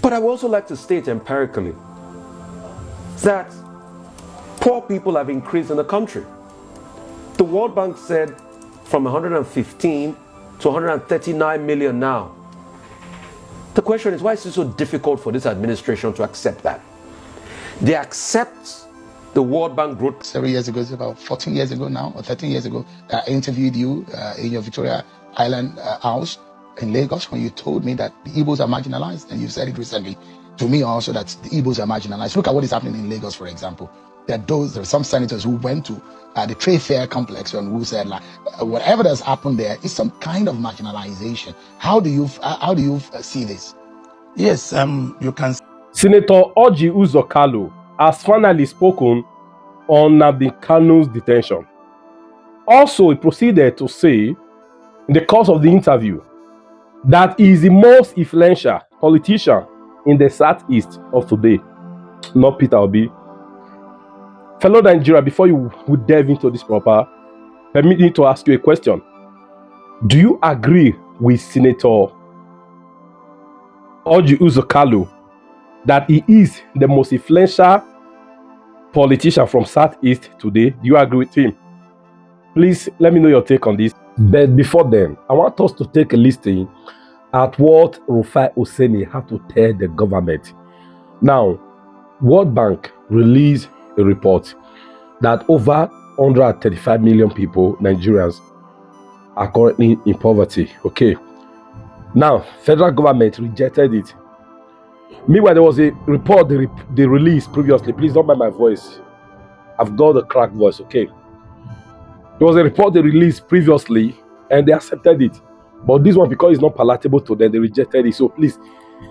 But I would also like to state empirically that poor people have increased in the country. The World Bank said from 115 to 139 million now. The question is, why is it so difficult for this administration to accept that? They accept the World Bank growth. Several years ago, it's about 14 years ago now, or 13 years ago, I interviewed you in your Victoria Island house in Lagos when you told me that the Igbos are marginalized, and you've said it recently to me also that the Igbos are marginalized. Look at what is happening in Lagos, for example. There are some senators who went to the trade fair complex and who said, like, whatever has happened there is some kind of marginalization. How do you see this? Yes, you can. Senator Orji Uzo Kalu has finally spoken on Nnamdi Kanu's detention. Also, he proceeded to say, in the course of the interview, that he is the most influential politician in the Southeast of today, not Peter Obi. Fellow Nigeria, before you would delve into this proper, permit me to ask you a question. Do you agree with Senator Orji Uzo Kalu that he is the most influential politician from Southeast today? Do you agree with him? Please let me know your take on this. But before then, I want us to take a listen at what Rufai Oseni had to tell the government. Now, World Bank released a report that over 135 million people, Nigerians, are currently in poverty. Okay. Now, federal government rejected it. Meanwhile, there was a report they released previously. Please don't mind my voice. I've got a cracked voice, okay? There was a report they released previously and they accepted it. But this one, because it's not palatable to them, they rejected it. So please,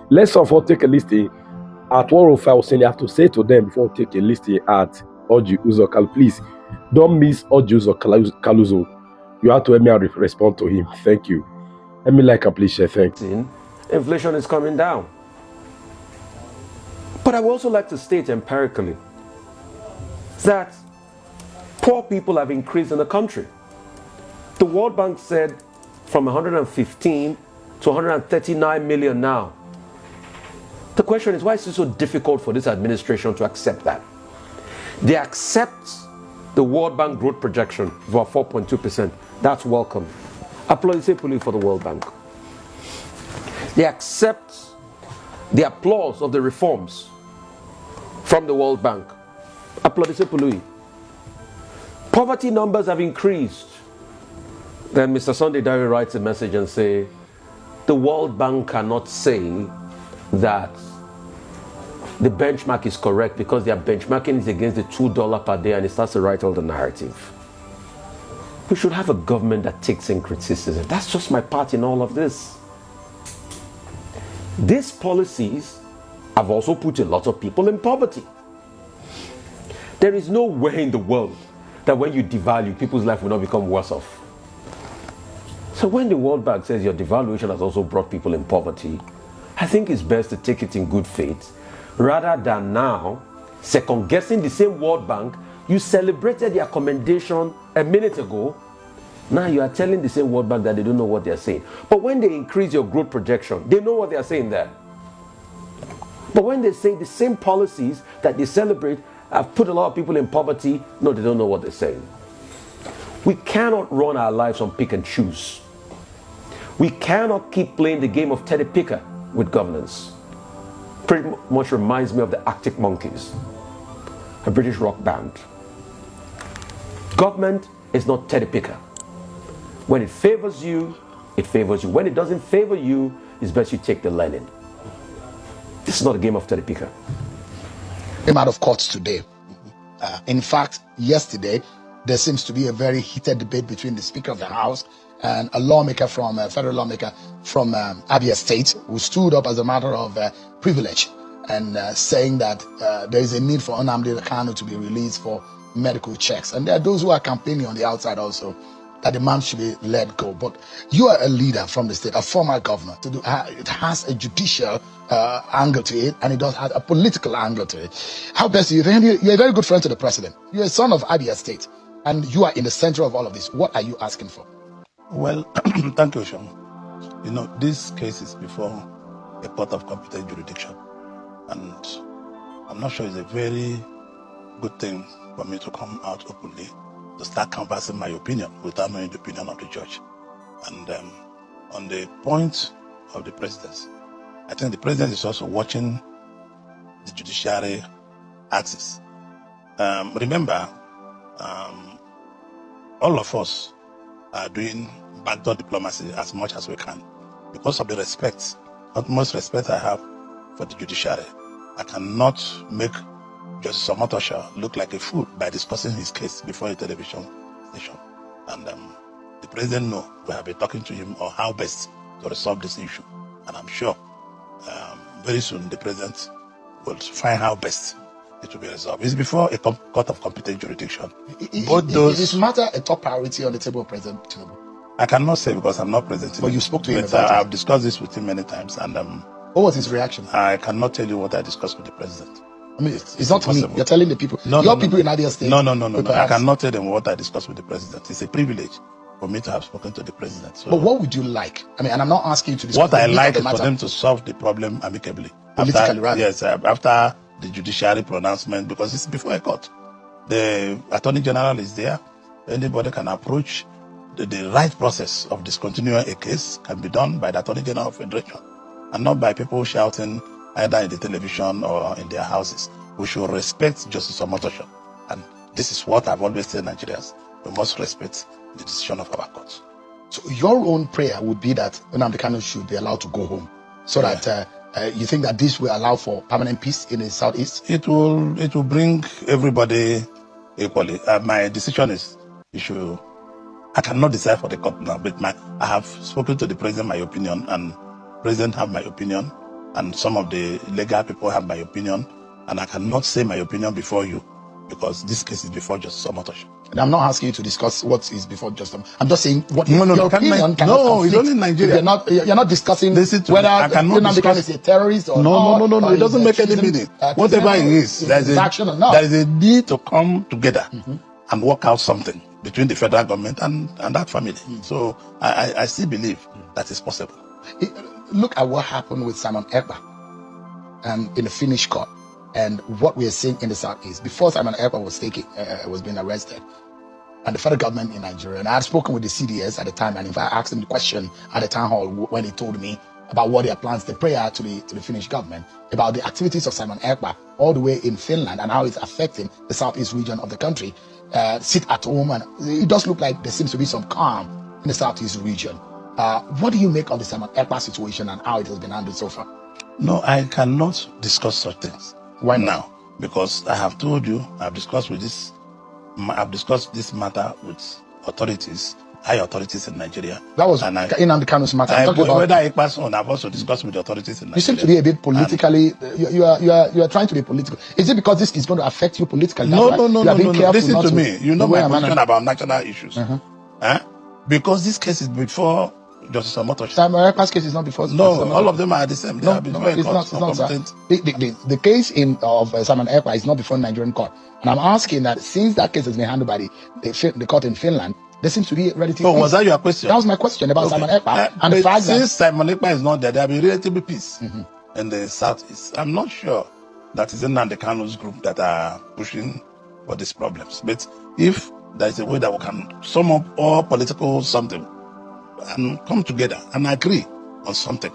let's all take a listen at what Rufai was saying. I have to say to them before we take a listen at Orji Uzo Kalu. Please, don't miss Orji Uzo Kalu. You have to help me and respond to him. Thank you. Let me like and please share. Thanks. Inflation is coming down. But I would also like to state empirically that poor people have increased in the country. The World Bank said from 115 to 139 million now. The question is, why is it so difficult for this administration to accept that? They accept the World Bank growth projection for 4.2%. That's welcome. Applaudissez for the World Bank. They accept the applause of the reforms from the World Bank. Applaudissez. Poverty numbers have increased. Then Mr. Sunday Diary writes a message and say, the World Bank cannot say that the benchmark is correct because their benchmarking is against the $2 per day, and it starts to write all the narrative. We should have a government that takes in criticism. That's just my part in all of this. These policies have also put a lot of people in poverty. There is no way in the world that when you devalue, people's life will not become worse off. So when the World Bank says your devaluation has also brought people in poverty, I think it's best to take it in good faith, rather than now second-guessing the same World Bank. You celebrated their commendation a minute ago. Now you are telling the same World Bank that they don't know what they are saying. But when they increase your growth projection, they know what they are saying there. But when they say the same policies that they celebrate have put a lot of people in poverty, no, they don't know what they're saying. We cannot run our lives on pick and choose. We cannot keep playing the game of Teddy Picker with governance. Pretty much reminds me of the Arctic Monkeys, a British rock band. Government is not Teddy Picker. When it favors you, it favors you. When it doesn't favor you, it's best you take the learning. This is not a game of Teddy Picker. Came out of court today. In fact, yesterday, there seems to be a very heated debate between the Speaker of the House and a lawmaker from a federal lawmaker from Abia State, who stood up as a matter of privilege and saying that there is a need for Nnamdi Kanu to be released for medical checks. And there are those who are campaigning on the outside also that the man should be let go. But you are a leader from the state, a former governor. It has a judicial angle to it, and it does have a political angle to it. How best do you think? You're a very good friend to the president. You're a son of Abia State, and you are in the center of all of this. What are you asking for? Well, thank you, Sean. You know, this case is before a court of competent jurisdiction. And I'm not sure it's a very good thing for me to come out openly to start canvassing my opinion without knowing the opinion of the judge. And on the point of the presidency, I think the president is also watching the judiciary axis. Remember, all of us are doing backdoor diplomacy as much as we can because of the respect, utmost respect I have for the judiciary. I cannot make Justice Omotosha look like a fool by discussing his case before a television station. And the president knows we have been talking to him on how best to resolve this issue. And I'm sure very soon the president will find how best it will be resolved. It's before a court of competent jurisdiction. Is this matter a top priority on the table of President Tinubu? I cannot say because I'm not president. But you spoke to him but, about it. I've discussed this with him many times, and what was his reaction? I cannot tell you what I discussed with the president. I mean, it's not me. You're telling the people. People in Abia State. No. I cannot tell them what I discussed with the president. It's a privilege for me to have spoken to the president. So, but what would you like? I mean, and I'm not asking you to discuss. What I like is for them to solve the problem amicably. Politically, right? Yes, after the judiciary pronouncement, because it's before a court. The Attorney General is there. Anybody can approach. The right process of discontinuing a case can be done by the Attorney General of Federation and not by people shouting either in the television or in their houses. We should respect Justice Omotosha. And this is what I've always said, Nigerians. We must respect the decision of our courts. So your own prayer would be that Nnamdi Kanu should be allowed to go home, so that you think that this will allow for permanent peace in the Southeast? It will bring everybody equally. My decision is I cannot decide for the court now, but I have spoken to the president my opinion, and president have my opinion, and some of the legal people have my opinion, and I cannot say my opinion before you because this case is before Justice Omotosha. And I'm not asking you to discuss what is before Justice. I'm just saying what your opinion cannot No, it's only Nigeria. You're not discussing whether Nnamdi Kanu is a terrorist or not. No. It doesn't make any meaning. Whatever it is, there is a need to come together and work out something between the federal government and that family. So I still believe that is possible. Look at what happened with Simon Ekpa in the Finnish court, and what we are seeing in the Southeast. Before Simon Ekpa was being arrested, and the federal government in Nigeria, and I had spoken with the CDS at the time, and if I asked him the question at the town hall when he told me about what their plans, the prayer to the Finnish government, about the activities of Simon Ekpa all the way in Finland and how it's affecting the Southeast region of the country, sit at home, and it does look like there seems to be some calm in the Southeast region. What do you make of the Simon Ekpa situation and how it has been handled so far? No, I cannot discuss such things. Why now? Because I have told you, I've discussed this matter with authorities, high authorities in Nigeria. That was Nnamdi Kanu's matter. Whether Ekpa's own, I've also discussed with the authorities in Nigeria. You seem to be a bit politically. You are trying to be political. Is it because this is going to affect you politically? No. Listen to me. You know my position about national issues. Because this case is before Justice Omotosha. Simon Ekpa's case is not before. No, all of them are the same. It's not, sir. The case of Simon Ekpa is not before the Nigerian court. And I'm asking that since that case has been handled by the court in Finland, there seems to be relative peace. Was that your question? That was my question about Simon Ekpa. And the fact since Simon Ekpa is not there will be relative peace in the Southeast. I'm not sure that is Nnamdi Kanu's group that are pushing for these problems. But if there is a way that we can sum up all political something and come together and agree on something,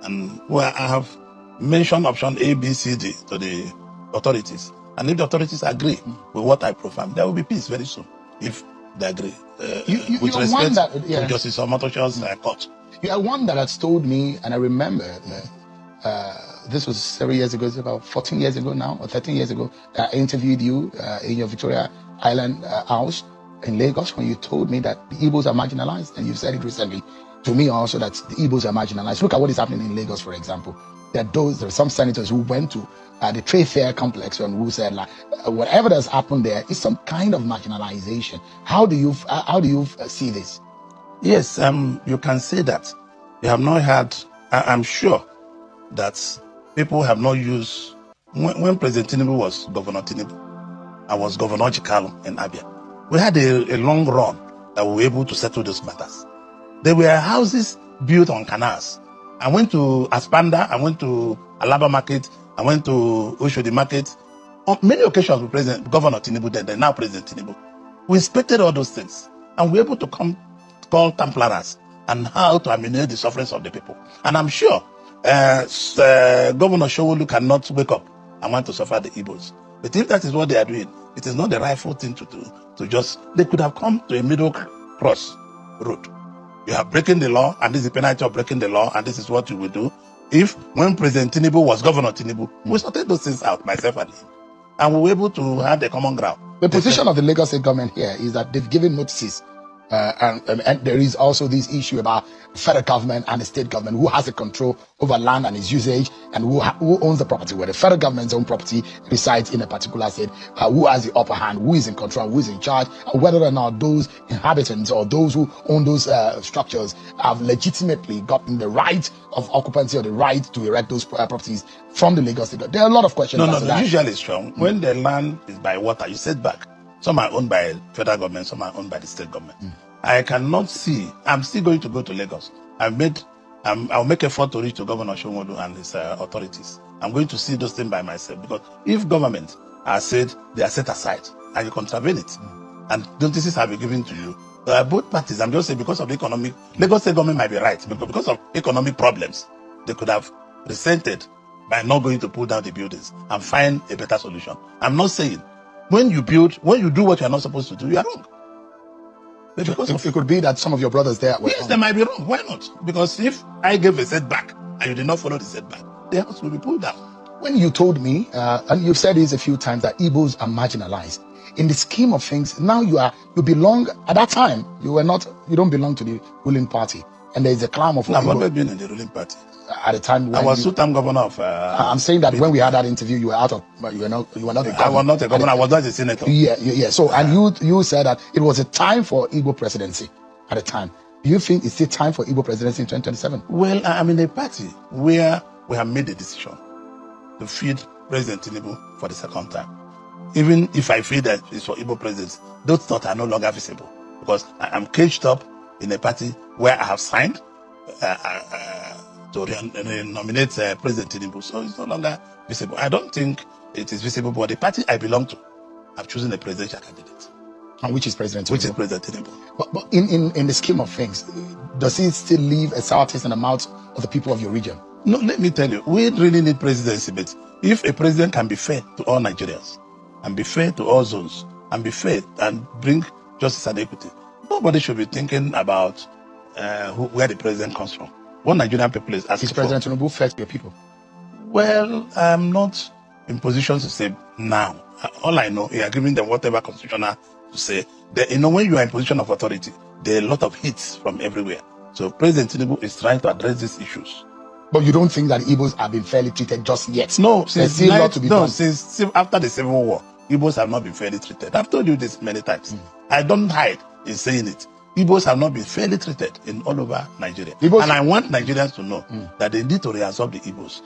and where I have mentioned option A, B, C, D to the authorities, and if the authorities agree with what I profile, there will be peace very soon. If they agree with respect to Justice Omotosha's court. You are one that has told me, and I remember this was several years ago, it's about 14 years ago now, or 13 years ago, I interviewed you in your Victoria Island house in Lagos when you told me that the Igbos are marginalized, and you've said it recently to me also that the Igbos are marginalized. Look at what is happening in Lagos, for example. There are some senators who went to the trade fair complex and who said like whatever has happened there is some kind of marginalization. How do you see this? Yes, you can say that. You have not had. I'm sure that people have not used. When President Tinubu was Governor Tinubu, I was Governor Orji Kalu in Abia. We had a long run that we were able to settle those matters. There were houses built on canals I went to Aspanda, I went to Alaba Market, I went to Oshodi Market. On many occasions with Governor Tinubu, then now President Tinubu. We inspected all those things and we were able to call Templars and how to ameliorate the sufferings of the people. And I'm sure Governor Showolu cannot wake up and want to suffer the Igbos. But if that is what they are doing, it is not the rightful thing to do. They could have come to a middle cross road. You are breaking the law, and this is the penalty of breaking the law, and this is what you will do. If when President Tinubu was Governor Tinubu, we sorted those things out, myself and him. And we were able to have the common ground. The position of the Lagos State government here is that they've given notices, and there is also this issue about federal government and the state government, who has the control over land and its usage, and who owns the property. Where the federal government's own property resides in a particular state, who has the upper hand, who is in control, who is in charge, and whether or not those inhabitants or those who own those structures have legitimately gotten the right of occupancy or the right to erect those properties from the Lagos State. There are a lot of questions. No, usually it's strong. When the land is by water, you set back. Some are owned by federal government, some are owned by the state government. I cannot see. I'm still going to go to Lagos. I'll make effort to reach to Governor Showolu and his authorities. I'm going to see those things by myself, because if government has said they are set aside and you contravene it, and notices have been given to you, both parties, I'm just saying, because of the economic, Lagos State government might be right, because of economic problems, they could have resented by not going to pull down the buildings and find a better solution. I'm not saying when you do what you're not supposed to do, you are wrong. It could be that some of your brothers there were Yes, they might be wrong. Why not? Because if I gave a setback and you did not follow the setback, the house will be pulled down. When you told me, and you've said this a few times, that Igbos are marginalized, in the scheme of things, now you belong, at that time, you don't belong to the ruling party. And there is a clamor of I've never been in the ruling party. At the time when I was two-time governor of I'm saying that when we had that interview, you were not a governor. I was not a governor, I was not a senator. Yeah. So and you said that it was a time for Igbo presidency at the time. Do you think it's still time for Igbo presidency in 2027? Well, I'm in a party where we have made a decision to feed President Tinubu for the second time. Even if I feel that it's for Igbo presidency, those thoughts are no longer visible, because I am caged up in a party where I have signed to nominate President Tinubu. So it's no longer visible. I don't think it is visible, but the party I belong to have chosen a presidential candidate. And which is President Tinubu? Which is President Tinubu. But in the scheme of things, does it still leave a sour taste in the mouth of the people of your region? No, let me tell you, we really need presidency, but if a president can be fair to all Nigerians, and be fair to all zones, and be fair and bring justice and equity, nobody should be thinking about where the president comes from. What Nigerian people is asking for. Is President Tinubu fair to your people? Well, I'm not in position to say now. All I know, you are giving them whatever constitutional to say. When you are in position of authority, there are a lot of hits from everywhere. So President Tinubu is trying to address these issues. But you don't think that Igbos have been fairly treated just yet? No, since after the Civil War, Igbos have not been fairly treated. I've told you this many times. I don't hide in saying it. Igbos have not been fairly treated in all over Nigeria. And I want Nigerians to know that they need to reabsorb the Igbos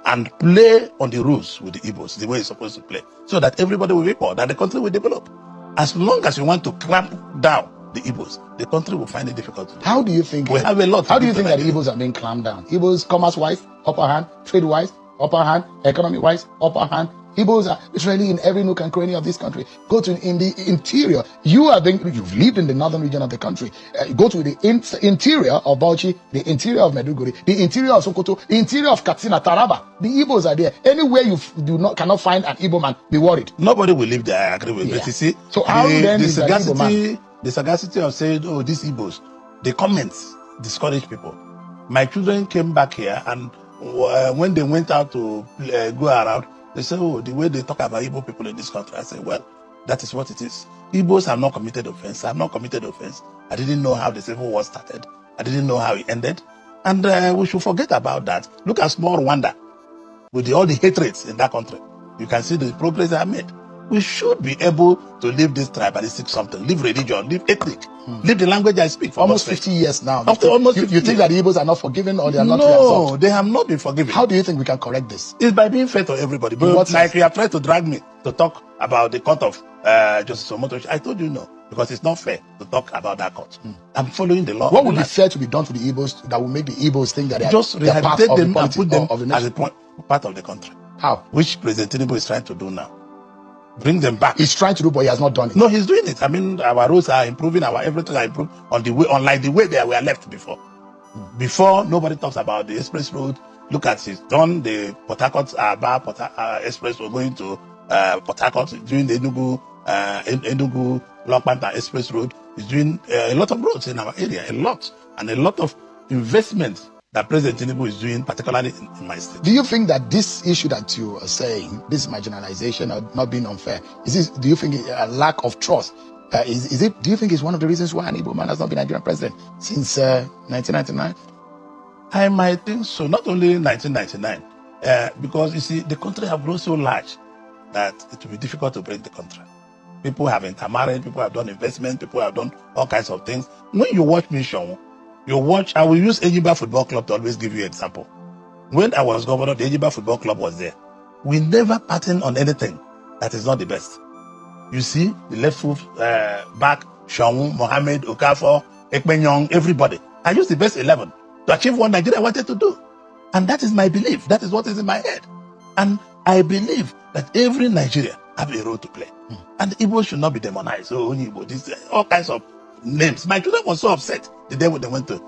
and play on the rules with the Igbos, the way it's supposed to play, so that everybody will be equal, that the country will develop. As long as you want to clamp down the Igbos, the country will find it difficult to do. How do you think we have a lot? How do you think that the Igbos are being clamped down? Igbos, commerce-wise, upper hand; trade-wise, upper hand; economy-wise, upper hand. Igbos are literally in every nook and cranny of this country. Go to in the interior. You've lived in the northern region of the country. Go to the interior of Bauchi, the interior of Maiduguri, the interior of Sokoto, the interior of Katsina, Taraba. The Igbos are there. Anywhere you cannot find an Igbo man, be worried. Nobody will live there. I agree with you. But you see, so how then is an Igbo man? The sagacity of saying, "Oh, these Igbos," the comments discourage people. My children came back here, and when they went out to go around, they said, "Oh, the way they talk about Igbo people in this country." I said, "Well, that is what it is. Igbos have not committed offense. I have not committed offense. I didn't know how the Civil War started. I didn't know how it ended. And we should forget about that. Look at small Rwanda with all the hatreds in that country. You can see the progress they have made. We should be able to leave this tribalistic something, leave religion, leave ethnic, leave the language I speak." For almost 50 years now. After almost 50 you think that the Igbos are not forgiven, or they are not No, reabsorbed? they have not been forgiven. How do you think we can correct this? It's by being fair to everybody. But like you have tried to drag me to talk about the court of Justice Omoto, I told you no. because it's not fair to talk about that court. I'm following the law. What would be fair to be done to the Igbos that would make the Igbos think that just they're part rehabilitate of the them and politics put them of the as nation? a part of the country? How? Which President Tinubu is trying to do now. Bring them back. He's trying to do, but he has not done it. No, he's doing it. I mean, our roads are improving, our everything are improved on the way, unlike the way they were left before. Before, nobody talks about the express road. Look at it. Done the Port Harcourt express road going to Port Harcourt, doing the Enugu Lokpanta express road. He's doing a lot of roads in our area, and a lot of investments that President Tinubu is doing, particularly in my state. Do you think that this issue that you are saying, this marginalization or not being unfair, do you think a lack of trust? Do you think it's one of the reasons why an Igbo man has not been Nigerian president since 1999? I might think so. Not only 1999, because you see, the country have grown so large that it will be difficult to break the country. People have intermarried, people have done investment, people have done all kinds of things. When you watch me, Sean, I will use Enyimba Football Club to always give you an example. When I was governor, the Enyimba Football Club was there. We never pattern on anything that is not the best. You see, the left foot back, Shaun, Mohammed, Okafor, Ekpenyong, everybody. I used the best 11 to achieve what Nigeria wanted to do. And that is my belief. That is what is in my head. And I believe that every Nigerian have a role to play. And Igbo should not be demonized. So only Igbo, all kinds of names. My children were so upset the day when they went to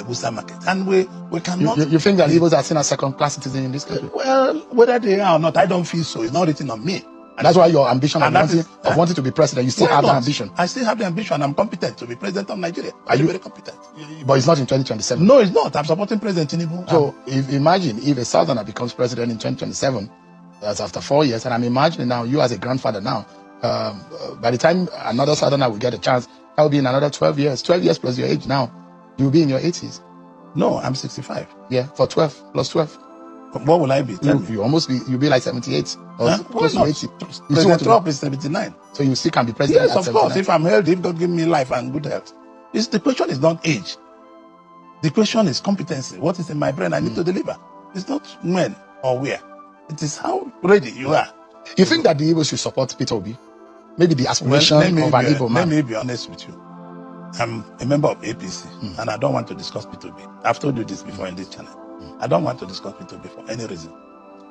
Busa Market. And we cannot... You think that Igbos are seen as second-class citizens in this country? Well, whether they are or not, I don't feel so. It's not written on me. And that's why your ambition of wanting to be president, you still have that ambition. I still have the ambition. I'm competent to be president of Nigeria. Are you very competent? But it's not in 2027. No, it's not. I'm supporting President Tinubu. So imagine if a Southerner becomes president in 2027, that's after 4 years, and I'm imagining now you as a grandfather now, by the time another Southerner will get a chance, that will be in another 12 years. 12 years plus your age now, you'll be in your 80s. No, I'm 65. Yeah, for 12 plus 12. What will I be? You'll be like 78 or close to 80. President Trump is 79. So you still can be president. Yes, of course. If I'm healthy, if God give me life and good health. The question is not age. The question is competency. What is in my brain I need to deliver? It's not when or where. It is how ready you are. You think that the Igbo should support Peter Obi? Maybe the aspiration of an Igbo man. Let me be honest with you. I'm a member of APC and I don't want to discuss Peter Obi. I've told you this before in this channel. I don't want to discuss Peter Obi for any reason.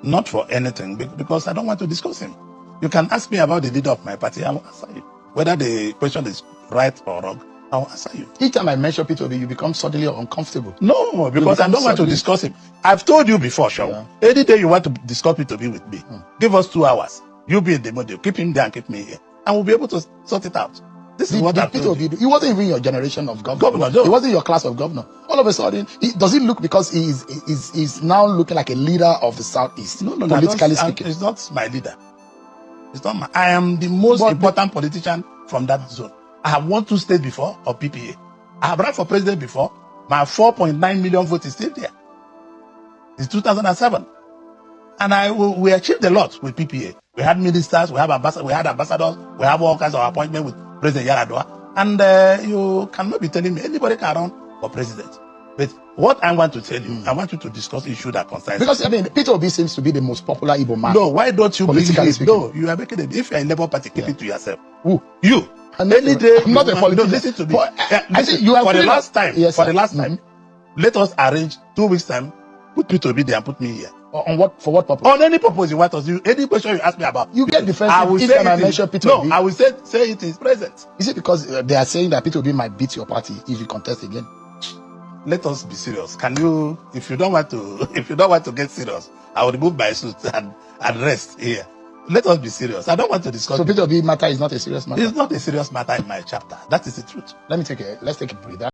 Not for anything, because I don't want to discuss him. You can ask me about the leader of my party, I will answer you. Whether the question is right or wrong, I will answer you. Each time I mention Peter Obi, you become suddenly uncomfortable. No, because I don't want to discuss him. I've told you before, Sean. Yeah. Any day you want to discuss Peter Obi with me, give us 2 hours. You be in the model, keep him there and keep me here. And we'll be able to sort it out. This is what Peter Obi do. He wasn't even your generation of governor. No. He wasn't your class of governor. All of a sudden, does he look, because he's now looking like a leader of the Southeast? No, politically speaking. He's not my leader. It's not I am the most important politician from that zone. I have won 2 states before of PPA. I have run for president before. My 4.9 million vote is still there. It's 2007. And we achieved a lot with PPA. We had ministers, we had ambassadors, we have all kinds of appointments with President Yaradua. And you cannot be telling me anybody can run for president. But what I want to tell you, I want you to discuss issues that concern. Because Peter Obi seems to be the most popular Igbo man. No, why don't you believe it? No, you are making it. If you're in Labour Party, keep it to yourself. Who? You. Any day. I'm not a politician. No, listen to me. For the last time, let us arrange 2 weeks time. Put Peter Obi there and put me here. For what purpose? On any purpose you want us. Any question you ask me about. You get defensive if I mention Peter Obi. No, I will say it is present. Is it because they are saying that Peter Obi might beat your party if you contest again? Let us be serious. Can you, if you don't want to get serious, I will remove my suit and rest here. Let us be serious. I don't want to discuss. So Peter Obi matter is not a serious matter? It's not a serious matter in my chapter. That is the truth. Let's take a breather.